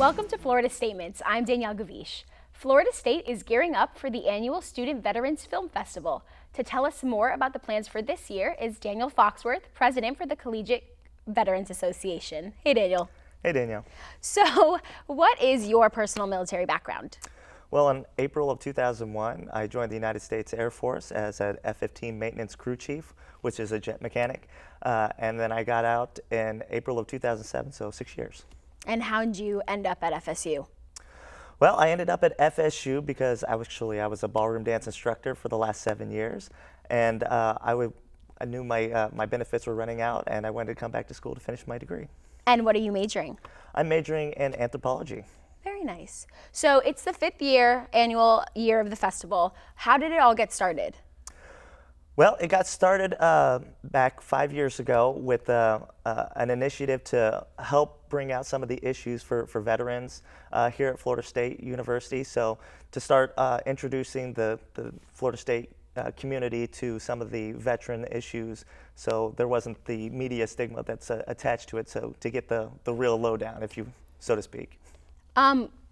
Welcome to Florida Statements. I'm Danielle Gavish. Florida State is gearing up for the annual Student Veterans Film Festival. To tell us more about the plans for this year is Danielle Foxworth, president for the Collegiate Veterans Association. Hey, Daniel. Hey, Danielle. So, what is your personal military background? Well, in April of 2001, I joined the United States Air Force as an F-15 maintenance crew chief, which is a jet mechanic. And then I got out in April of 2007, so 6 years. And how did you end up at FSU? Well, I ended up at FSU because I was a ballroom dance instructor for the last 7 years, and I knew my benefits were running out, and I wanted to come back to school to finish my degree. And what are you majoring? I'm majoring in anthropology. Very nice. So it's the 5th annual year of the festival. How did it all get started? Well, it got started back 5 years ago with an initiative to help bring out some of the issues for veterans here at Florida State University. So to start introducing the Florida State community to some of the veteran issues, so there wasn't the media stigma that's attached to it, so to get the real lowdown, so to speak.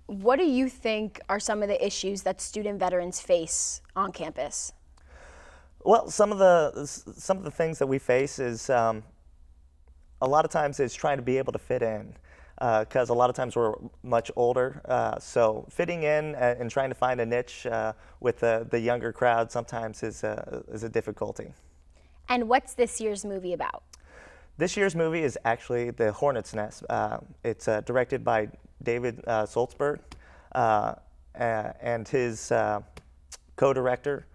What do you think are some of the issues that student veterans face on campus? Well, some of the things that we face is a lot of times it's trying to be able to fit in, because a lot of times we're much older. So fitting in and trying to find a niche with the younger crowd sometimes is a difficulty. And what's this year's movie about? This year's movie is actually the Hornets Nest. It's directed by David Saltzberg and his co-director,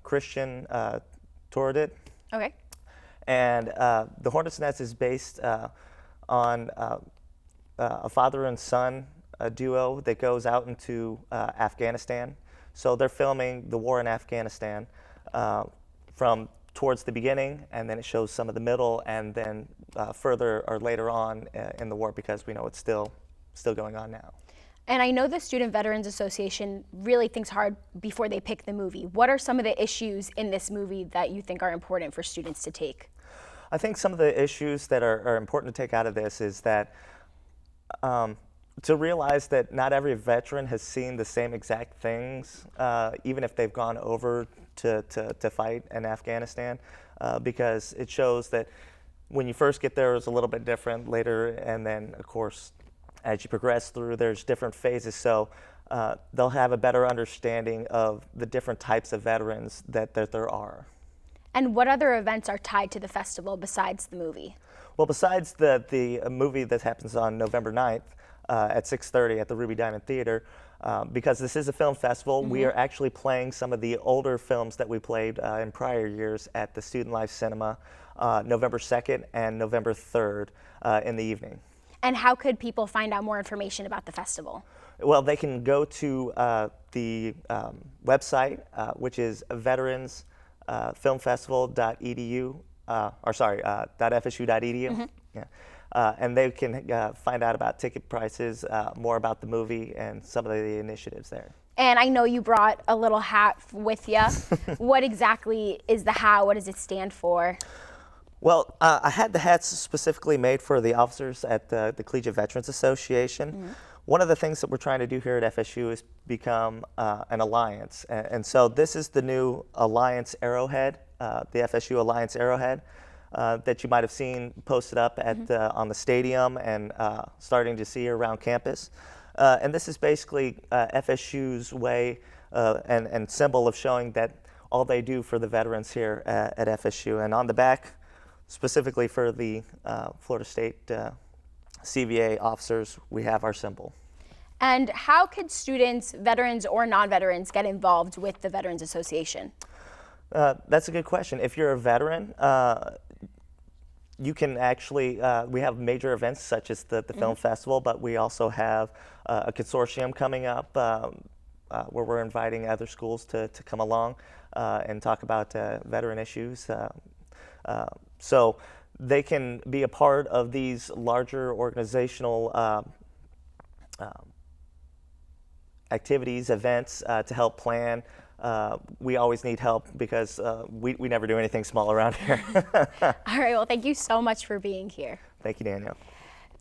Christian Toradit. Okay. And the Hornets Nest is based on a father and son duo that goes out into Afghanistan. So they're filming the war in Afghanistan from towards the beginning, and then it shows some of the middle, and then further or later on in the war, because we know it's still going on now. And I know the Student Veterans Association really thinks hard before they pick the movie. What are some of the issues in this movie that you think are important for students to take? I think some of the issues that are important to take out of this is that to realize that not every veteran has seen the same exact things, even if they've gone over to fight in Afghanistan, because it shows that when you first get there, it's a little bit different later, and then, of course, as you progress through, there's different phases, so they'll have a better understanding of the different types of veterans that there are. And what other events are tied to the festival besides the movie? Well, besides the movie that happens on November 9th at 6:30 at the Ruby Diamond Theater, because this is a film festival, we are actually playing some of the older films that we played in prior years at the Student Life Cinema November 2nd and November 3rd in the evening. And how could people find out more information about the festival? Well, they can go to the website, which is veteransfilmfestival.edu, .fsu.edu. Yeah. And they can find out about ticket prices, more about the movie, and some of the initiatives there. And I know you brought a little hat with you. What exactly is the hat? What does it stand for? Well, I had the hats specifically made for the officers at the Collegiate Veterans Association. One of the things that we're trying to do here at FSU is become an alliance. And so this is the new Alliance Arrowhead, the FSU Alliance Arrowhead, that you might have seen posted up at on the stadium and starting to see around campus. And this is basically FSU's way and symbol of showing that all they do for the veterans here at FSU. And on the back, specifically for the Florida State CVA officers, we have our symbol. And how could students, veterans or non-veterans, get involved with the Veterans Association? That's a good question. If you're a veteran, you can actually, we have major events such as the film festival, but we also have a consortium coming up where we're inviting other schools to come along and talk about veteran issues. So they can be a part of these larger organizational activities, events to help plan. We always need help because we never do anything small around here. All right, well, thank you so much for being here. Thank you, Danielle.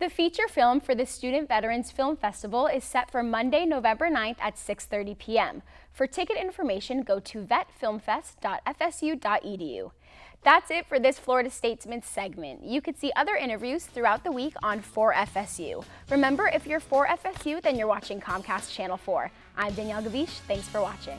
The feature film for the Student Veterans Film Festival is set for Monday, November 9th at 6:30 p.m. For ticket information, go to vetfilmfest.fsu.edu. That's it for this Florida Statesman segment. You could see other interviews throughout the week on 4FSU. Remember, if you're 4FSU, then you're watching Comcast Channel 4. I'm Danielle Gavish. Thanks for watching.